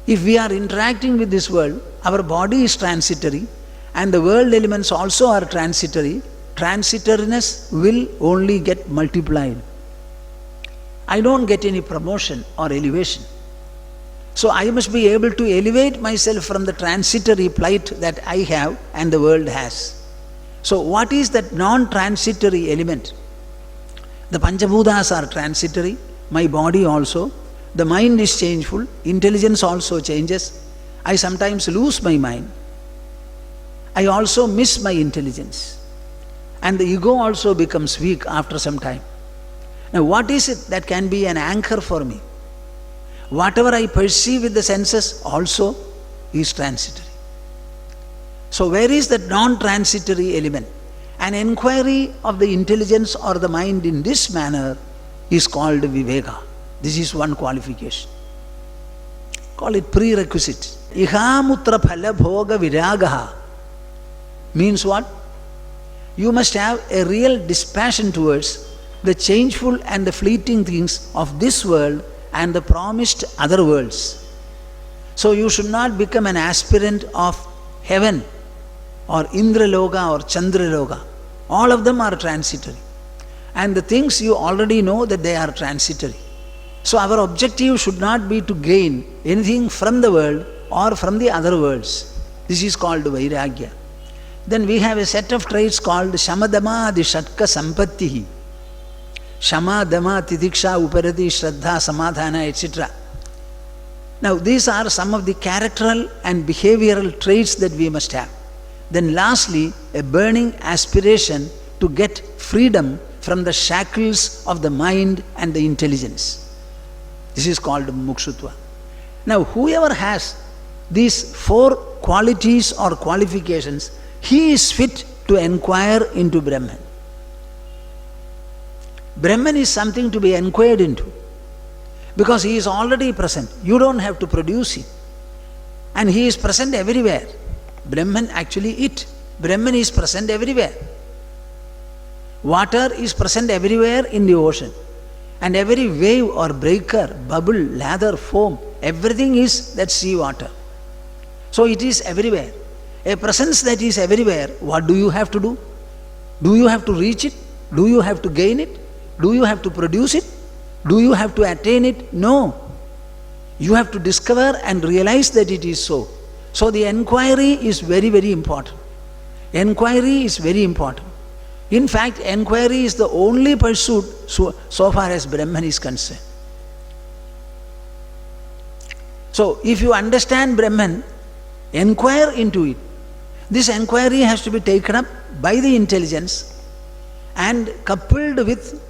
If we are interacting with this world, our body is transitory and the world elements also are transitory. Transitoriness will only get multiplied. I don't get any promotion or elevation. So I must be able to elevate myself from the transitory plight that I have and the world has. So what is that non-transitory element? The Panchabhutas are transitory, my body also. The mind is changeful, intelligence also changes. I sometimes lose my mind. I also miss my intelligence. And the ego also becomes weak after some time. Now what is it that can be an anchor for me? Whatever I perceive with the senses also is transitory. So where is that non-transitory element? An inquiry of the intelligence or the mind in this manner is called viveka. This is one qualification. Call it prerequisite. Ihamutra phala bhoga viragaha means what? You must have a real dispassion towards the changeful and the fleeting things of this world and the promised other worlds. So you should not become an aspirant of heaven or Indraloka or Chandraloka. All of them are transitory. And the things you already know that they are transitory. So our objective should not be to gain anything from the world or from the other worlds. This is called Vairagya. Then we have a set of traits called Shamadama Adishatka Sampattihi. Shama, Dama, Titiksha, Uparati, Shraddha, Samadhana, etc. Now these are some of the characteral and behavioral traits that we must have. Then lastly, a burning aspiration to get freedom from the shackles of the mind and the intelligence. This is called Mukshutva. Now whoever has these four qualities or qualifications, he is fit to inquire into Brahman. Brahman is something to be inquired into because he is already present. You don't have to produce him. And he is present everywhere. Brahman actually it. Brahman is present everywhere. Water is present everywhere in the ocean. And every wave or breaker, bubble, lather, foam, everything is that sea water. So it is everywhere. A presence that is everywhere, what do you have to do? Do you have to reach it? Do you have to gain it? Do you have to produce it? Do you have to attain it? No. You have to discover and realize that it is so. So the inquiry is very, very important. Inquiry is very important. In fact, inquiry is the only pursuit so far as Brahman is concerned. So if you understand Brahman, inquire into it. This inquiry has to be taken up by the intelligence and coupled with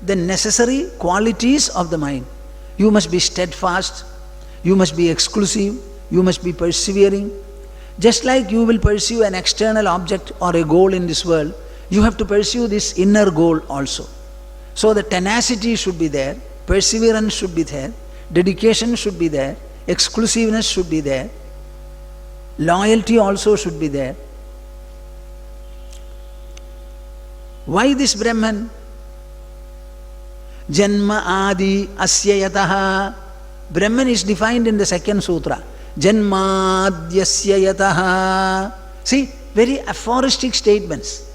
the necessary qualities of the mind. You must be steadfast, you must be exclusive, you must be persevering. Just like you will pursue an external object or a goal in this world, you have to pursue this inner goal also. So the tenacity should be there, perseverance should be there, dedication should be there, exclusiveness should be there, loyalty also should be there. Why this Brahman? Janma Adi Asya Yataha. Brahman is defined in the second sutra. Janmadyasya Yataha. See, very aphoristic statements.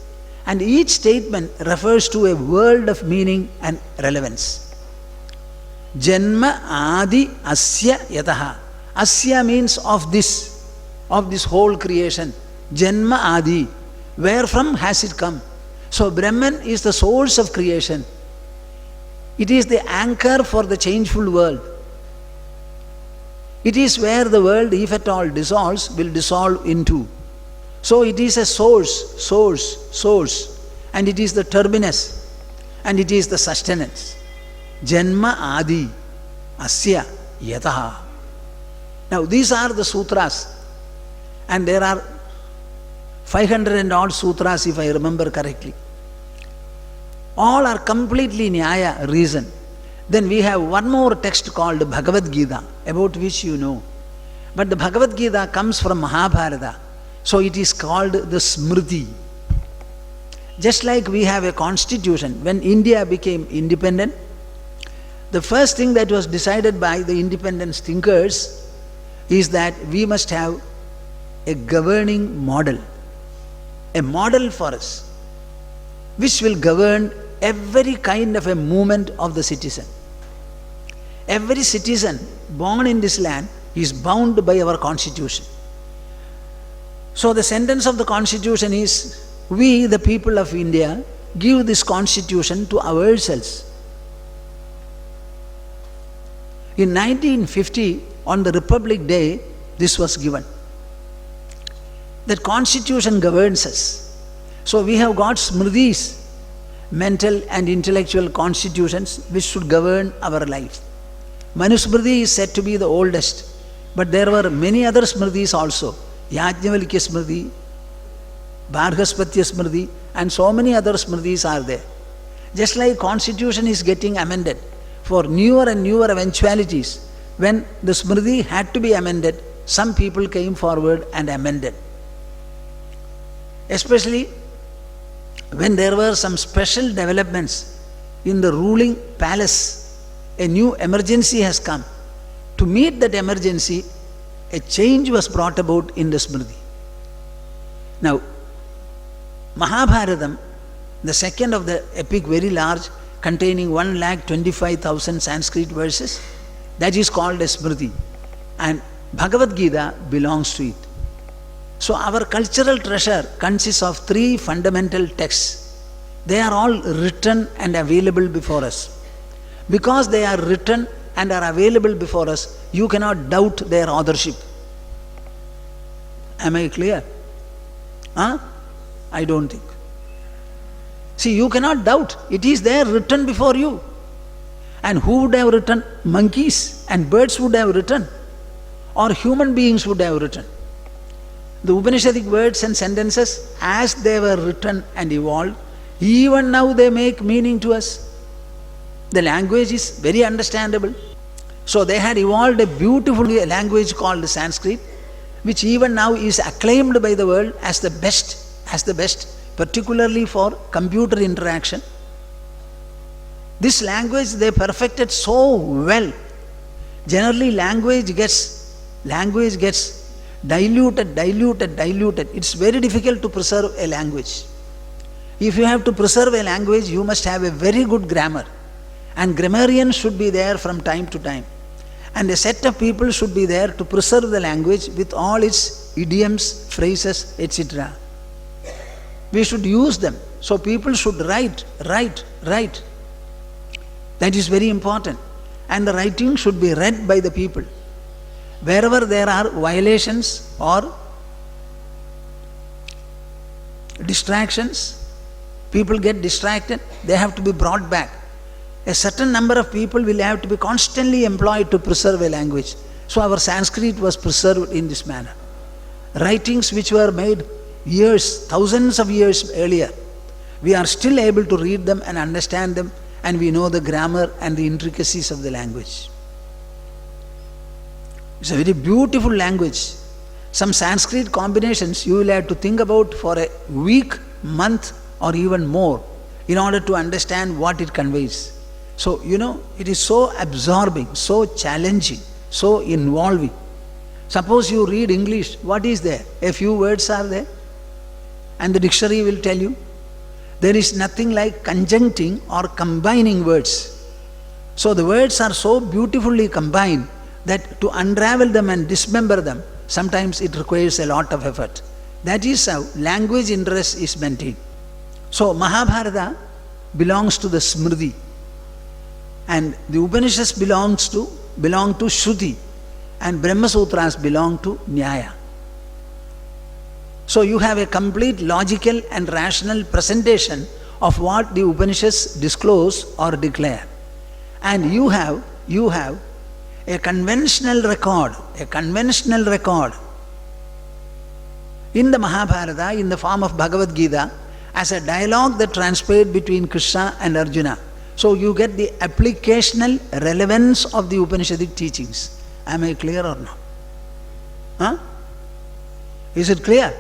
And each statement refers to a world of meaning and relevance. Janma Adi Asya Yataha. Asya means of this whole creation. Janma Adi. Where from has it come? So Brahman is the source of creation. It is the anchor for the changeful world. It is where the world, if at all dissolves, will dissolve into. So it is a source, and it is the terminus, and it is the sustenance. Janma Adi Asya Yataha. Now these are the sutras, and there are 500 and odd sutras if I remember correctly. All are completely Nyaya, reason. Then we have one more text called Bhagavad Gita, about which you know. But the Bhagavad Gita comes from Mahabharata, so it is called the Smriti. Just like we have a constitution, when India became independent, The first thing that was decided by the independence thinkers is that we must have a governing model, a model for us, which will govern every kind of a movement of the citizen. Every citizen born in this land is bound by our constitution. So the sentence of the constitution is, we the people of India give this constitution to ourselves. In 1950, on the Republic Day, this was given. That constitution governs us. So we have got smridis, mental and intellectual constitutions which should govern our life. Manusmriti is said to be the oldest, but there were many other smridis also. Yajnavalkya Smriti, Bhargaspatya Smriti, and so many other smridis are there. Just like constitution is getting amended for newer and newer eventualities, when the smriti had to be amended, some people came forward and amended. Especially when there were some special developments in the ruling palace, a new emergency has come. To meet that emergency, a change was brought about in the smriti. Now, Mahabharatam, the second of the epic, very large, containing 1,25,000 Sanskrit verses, that is called a smriti. And Bhagavad Gita belongs to it. So our cultural treasure consists of three fundamental texts. They are all written and available before us. Because they are written and are available before us, you cannot doubt their authorship. Am I clear? I don't think. See, you cannot doubt. It is there written before you. And who would have written? Monkeys and birds would have written, or human beings would have written. The Upanishadic words and sentences, as they were written and evolved, even now they make meaning to us. The language is very understandable. So they had evolved a beautiful language called Sanskrit, which even now is acclaimed by the world as the best, particularly for computer interaction. This language they perfected so well. Generally language gets diluted. It's very difficult to preserve a language. If you have to preserve a language, you must have a very good grammar. And grammarians should be there from time to time. And a set of people should be there to preserve the language with all its idioms, phrases, etc. We should use them. So people should write. That is very important. And the writing should be read by the people. Wherever there are violations or distractions, people get distracted, they have to be brought back. A certain number of people will have to be constantly employed to preserve a language. So our Sanskrit was preserved in this manner. Writings which were made years, thousands of years earlier, we are still able to read them and understand them, and we know the grammar and the intricacies of the language. It's a very beautiful language. Some Sanskrit combinations you will have to think about for a week, month, or even more in order to understand what it conveys. So, it is so absorbing, so challenging, so involving. Suppose you read English, what is there? A few words are there, and the dictionary will tell you. There is nothing like conjuncting or combining words. So the words are so beautifully combined that to unravel them and dismember them, sometimes it requires a lot of effort. That is how language interest is maintained. So Mahabharata belongs to the Smriti, and the Upanishads belong to Shruti, and Brahma Sutras belong to Nyaya. So you have a complete logical and rational presentation of what the Upanishads disclose or declare. And you have a conventional record in the Mahabharata in the form of Bhagavad Gita as a dialogue that transpired between Krishna and Arjuna. So you get the applicational relevance of the Upanishadic teachings. Am I clear or not? Is it clear?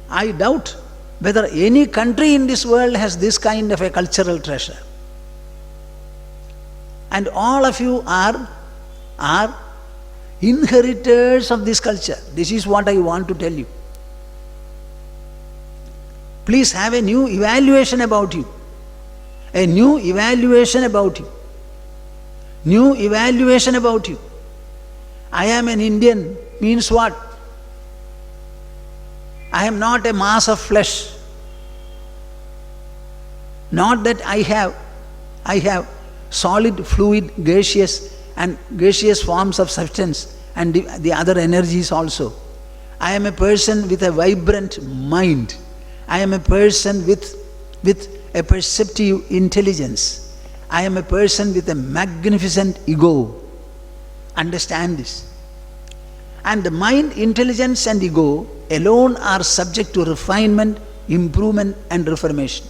I doubt whether any country in this world has this kind of a cultural treasure. And all of you are inheritors of this culture. This is what I want to tell you. Please have a new evaluation about you. A new evaluation about you. New evaluation about you. I am an Indian means what? I am not a mass of flesh. Not that I have solid, fluid, gaseous forms of substance and the other energies also. I am a person with a vibrant mind. I am a person with a perceptive intelligence. I am a person with a magnificent ego. Understand this. And the mind, intelligence and ego alone are subject to refinement, improvement and reformation.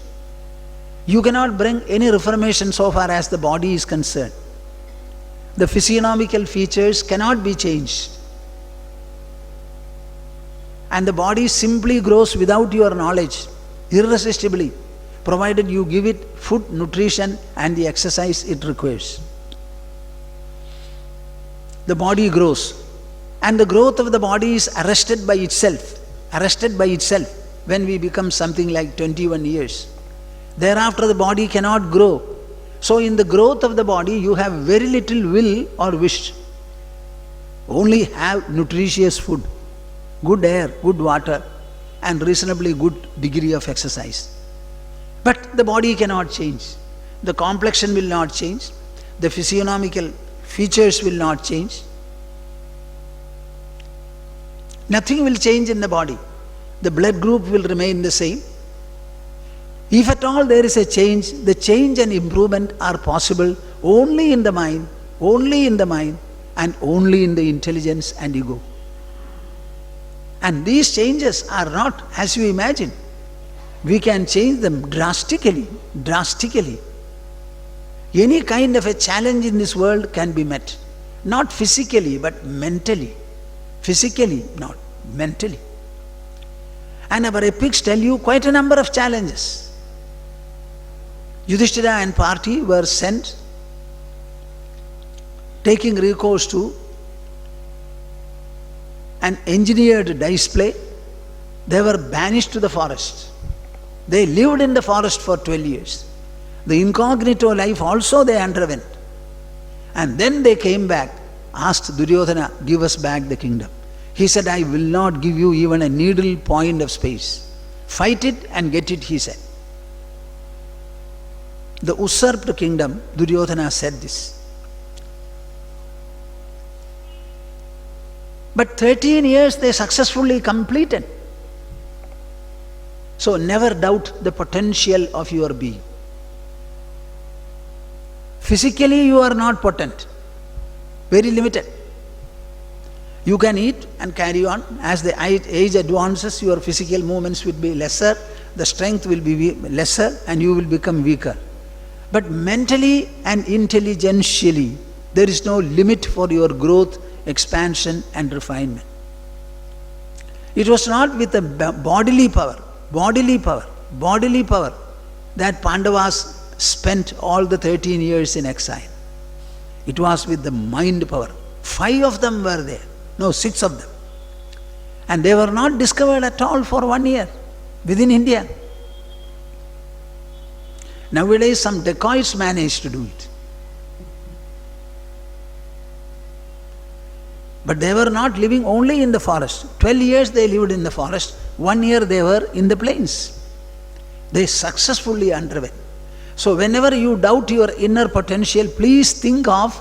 You cannot bring any reformation so far as the body is concerned. The physiognomical features cannot be changed. And the body simply grows without your knowledge, irresistibly, provided you give it food, nutrition and the exercise it requires. The body grows. And the growth of the body is arrested by itself when we become something like 21 years. Thereafter the body cannot grow. So in the growth of the body you have very little will or wish. Only have nutritious food, good air, good water and reasonably good degree of exercise. But the body cannot change. The complexion will not change. The physiognomical features will not change. Nothing will change in the body. The blood group will remain the same. If at all there is a change, the change and improvement are possible only in the mind and only in the intelligence and ego. And these changes are not as you imagine. We can change them drastically. Any kind of a challenge in this world can be met. Not physically, but mentally. Physically, not mentally. And our epics tell you quite a number of challenges. Yudhishthira and party were sent, taking recourse to an engineered dice play. They were banished to the forest. They lived in the forest for 12 years. The incognito life also they underwent. And then they came back, asked Duryodhana, give us back the kingdom. He said, I will not give you even a needle point of space. Fight it and get it, he said. The usurped kingdom, Duryodhana said this. But 13 years they successfully completed. So never doubt the potential of your being. Physically you are not potent, very limited. You can eat and carry on. As the age advances, your physical movements will be lesser, the strength will be lesser and you will become weaker. But mentally and intelligentially, there is no limit for your growth, expansion and refinement. It was not with the bodily power that Pandavas spent all the 13 years in exile. It was with the mind power. 5 of them were there. No, 6 of them. And they were not discovered at all for 1 year within India. Nowadays some dacoits manage to do it. But they were not living only in the forest. 12 years they lived in the forest. 1 year they were in the plains. They successfully underwent. So whenever you doubt your inner potential, please think of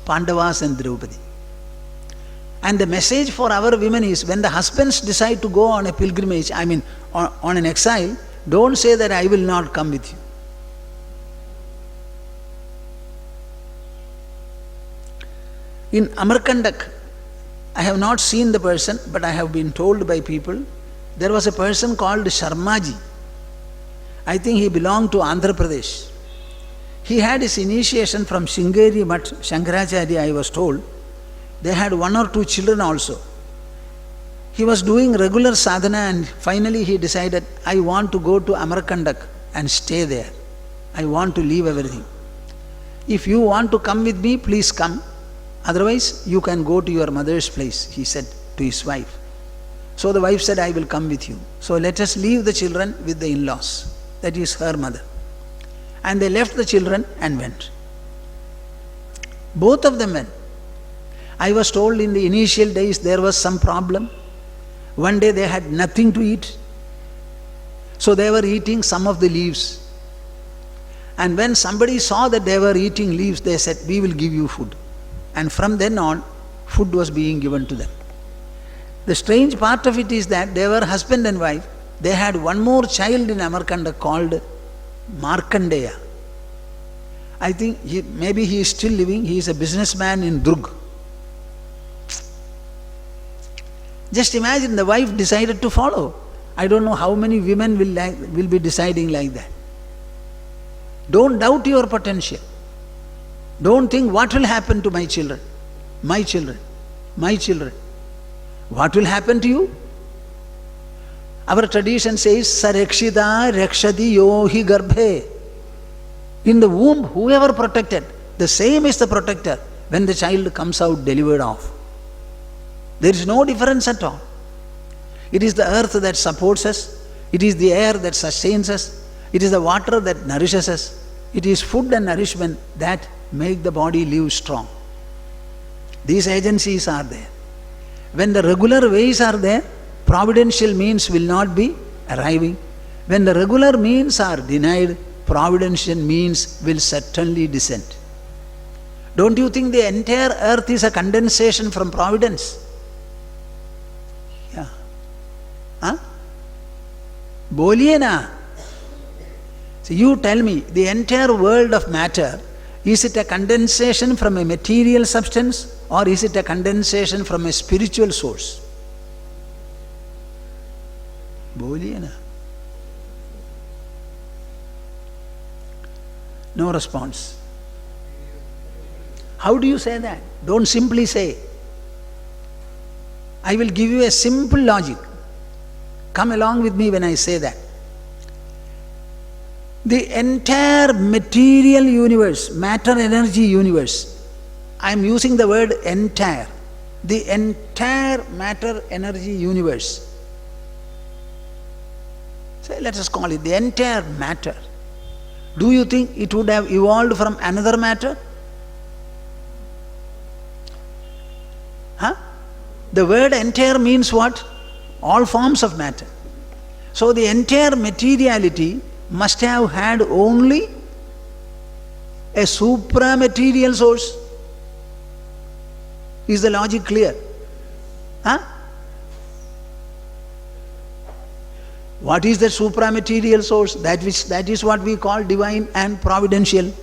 Pandavas and Draupadi. And the message for our women is, when the husbands decide to go on a pilgrimage, on an exile, don't say that I will not come with you. In Amarkandak, I have not seen the person, but I have been told by people, there was a person called Sharmaji. I think he belonged to Andhra Pradesh. He had his initiation from Sringeri Mutt, Shankaracharya, I was told. They had 1 or 2 children also. He was doing regular sadhana and finally he decided, I want to go to Amarkandak and stay there. I want to leave everything. If you want to come with me, please come. Otherwise, you can go to your mother's place, he said to his wife. So the wife said, I will come with you. So let us leave the children with the in-laws. That is her mother. And they left the children and went. Both of them went. I was told in the initial days there was some problem. One day they had nothing to eat. So they were eating some of the leaves. And when somebody saw that they were eating leaves, they said, we will give you food. And from then on, food was being given to them. The strange part of it is that they were husband and wife. They had one more child in Amarkanda called Markandeya. I think maybe he is still living. He is a businessman in Durg. Just imagine, the wife decided to follow. I don't know how many women will be deciding like that. Don't doubt your potential. Don't think, what will happen to my children? My children. My children. What will happen to you? Our tradition says, Sarekshita rekshati yohi garbhe. In the womb, whoever protected, the same is the protector when the child comes out delivered off. There is no difference at all. It is the earth that supports us. It is the air that sustains us. It is the water that nourishes us. It is food and nourishment that make the body live strong. These agencies are there. When the regular ways are there, providential means will not be arriving. When the regular means are denied, providential means will certainly descend. Don't you think the entire earth is a condensation from providence? Yeah. Huh? Boliye na. So you tell me, the entire world of matter, is it a condensation from a material substance or is it a condensation from a spiritual source? Boliye na. No response. How do you say that? Don't simply say. I will give you a simple logic. Come along with me when I say that. The entire material universe, matter-energy universe, I am using the word entire. The entire matter-energy universe. So let us call it the entire matter. Do you think it would have evolved from another matter? Huh? The word entire means what? All forms of matter. So the entire materiality must have had only a supra-material source. Is the logic clear? Huh? What is the supra-material source? That is what we call divine and providential.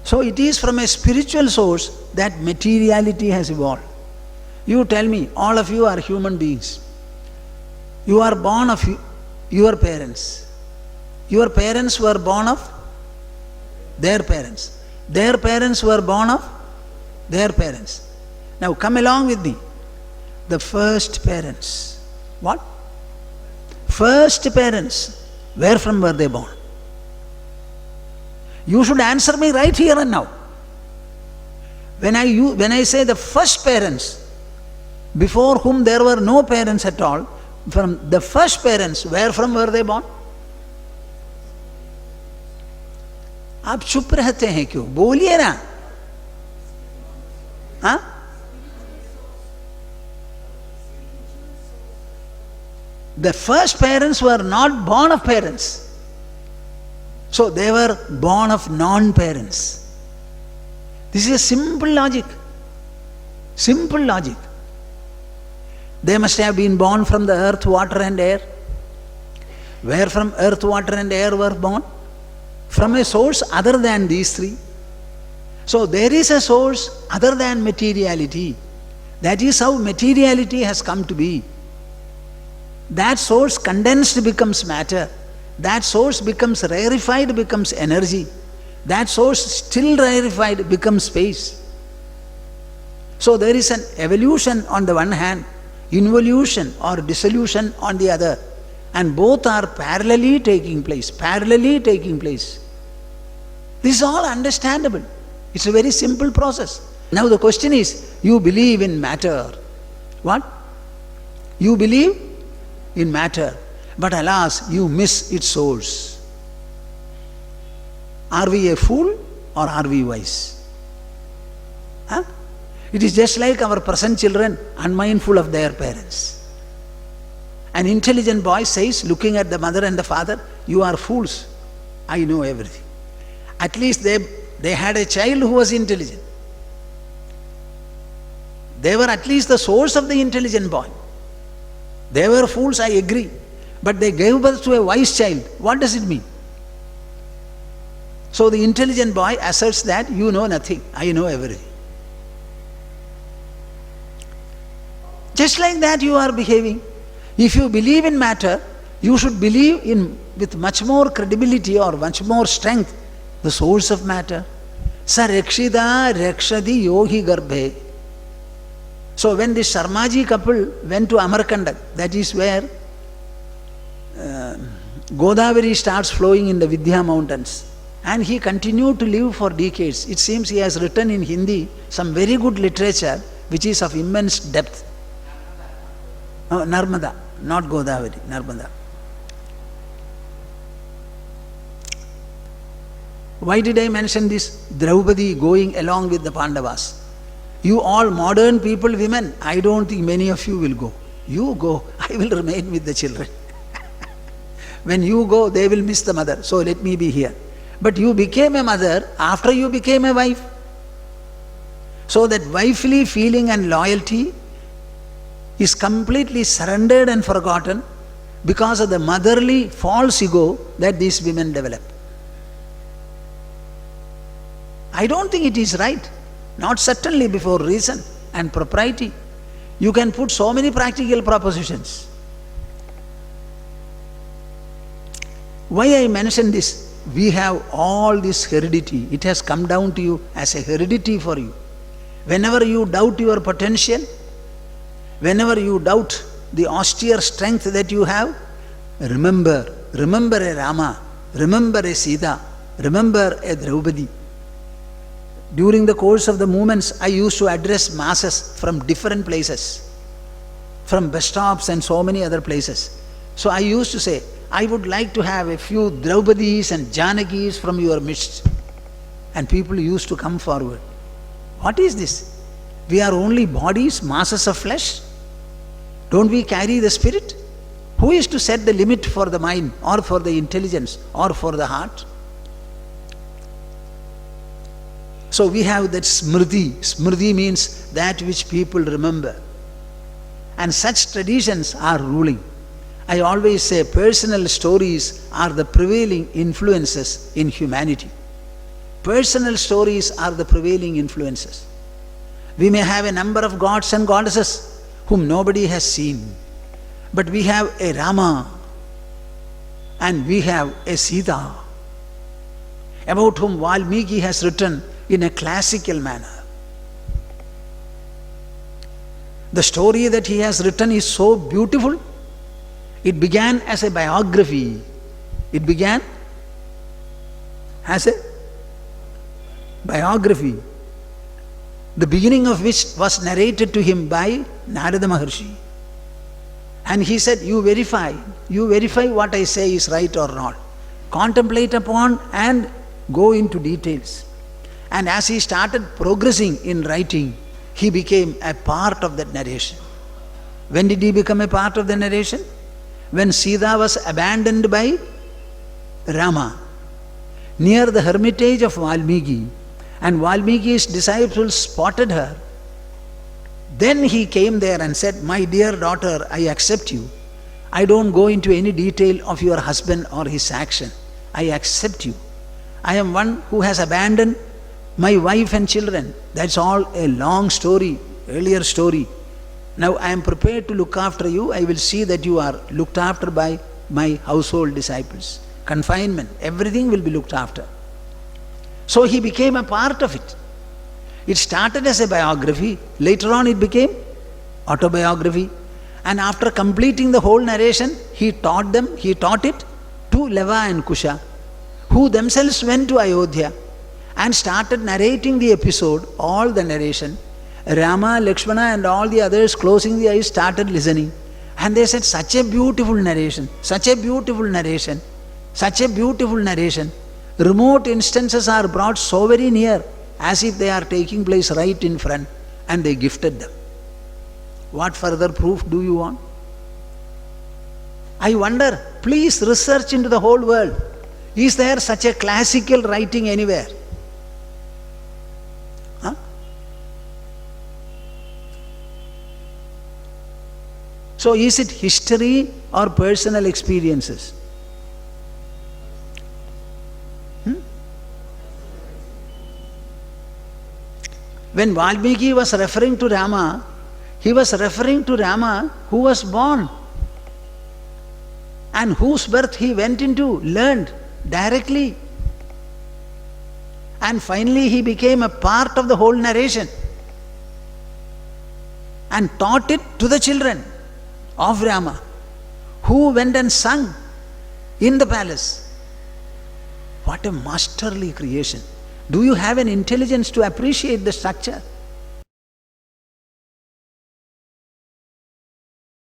So it is from a spiritual source that materiality has evolved. You tell me, all of you are human beings. You are born of your parents. Your parents were born of their parents. Their parents were born of their parents. Now come along with me. The first parents. What? First parents. Where from were they born? You should answer me right here and now. When I say the first parents, before whom there were no parents at all, from the first parents, where from were they born? आप चुप रहते हैं क्यों? बोलिए ना. हाँ? The first parents were not born of parents. So they were born of non-parents. This is a simple logic. Simple logic. They must have been born from the earth, water and air. Where from earth, water and air were born? From a source other than these three. So there is a source other than materiality. That is how materiality has come to be. That source condensed becomes matter. That source becomes rarefied, becomes energy. That source still rarefied becomes space. So there is an evolution on the one hand. involution or dissolution on the other. And both are parallelly taking place, This is all understandable. It's a very simple process. Now the question is, you believe in matter. What? You believe in matter, but alas, you miss its source. Are we a fool or are we wise? Huh? It is just like our present children, unmindful of their parents. An intelligent boy says, looking at the mother and the father, you are fools, I know everything. At least they had a child who was intelligent. They were at least the source of the intelligent boy. They were fools, I agree. But they gave birth to a wise child. What does it mean? So the intelligent boy asserts that you know nothing, I know everything. Just like that you are behaving. If you believe in matter, you should believe in with much more credibility or much more strength the source of matter. Sa rakshida rakshadi yogi garbhe. So when this Sharmaji couple went to Amarkandak, that is where Godavari starts flowing in the Vidya mountains, and he continued to live for decades. It seems he has written in Hindi some very good literature which is of immense depth. Narmada, not Godavari, Narmada. Why did I mention this? Draupadi going along with the Pandavas. You all modern people, women, I don't think many of you will go. You go, I will remain with the children. When you go, they will miss the mother, so let me be here. But you became a mother after you became a wife. So that wifely feeling and loyalty is completely surrendered and forgotten because of the motherly false ego that these women develop. I don't think it is right. Not certainly before reason and propriety. You can put so many practical propositions. Why I mention this? We have all this heredity. It has come down to you as a heredity for you. Whenever you doubt your potential, whenever you doubt the austere strength that you have, remember a Rama, remember a Sita, remember a Draupadi. During the course of the movements, I used to address masses from different places, from bus stops and so many other places. So I used to say, I would like to have a few Draupadis and Janakis from your midst. And people used to come forward. What is this? We are only bodies, masses of flesh. Don't we carry the spirit? Who is to set the limit for the mind or for the intelligence or for the heart? So we have that smriti. Smriti means that which people remember. And such traditions are ruling. I always say personal stories are the prevailing influences in humanity. Personal stories are the prevailing influences. We may have a number of gods and goddesses whom nobody has seen. But we have a Rama and we have a Sita, about whom Valmiki has written in a classical manner. The story that he has written is so beautiful. It began as a biography. It began as a biography, the beginning of which was narrated to him by Narada Maharshi. And he said, you verify what I say is right or not. Contemplate upon and go into details. And as he started progressing in writing, he became a part of that narration. When did he become a part of the narration? When Sita was abandoned by Rama near the hermitage of Valmiki, and Valmiki's disciples spotted her. Then he came there and said, my dear daughter, I accept you. I don't go into any detail of your husband or his action. I accept you. I am one who has abandoned my wife and children. That's all a long story, earlier story. Now I am prepared to look after you. I will see that you are looked after by my household disciples. Confinement, everything will be looked after. So he became a part of it. It started as a biography. Later on it became autobiography. And after completing the whole narration, he taught it to Leva and Kusha, who themselves went to Ayodhya and started narrating the episode, all the narration. Rama, Lakshmana and all the others closing the eyes started listening. And they said, such a beautiful narration, such a beautiful narration, such a beautiful narration. Remote instances are brought so very near, as if they are taking place right in front, and they gifted them. What further proof do you want? I wonder, please research into the whole world. Is there such a classical writing anywhere? Huh? So is it history or personal experiences? When Valmiki was referring to Rama, he was referring to Rama who was born and whose birth he went into, learned directly. And finally he became a part of the whole narration and taught it to the children of Rama, who went and sung in the palace. What a masterly creation. Do you have an intelligence to appreciate the structure?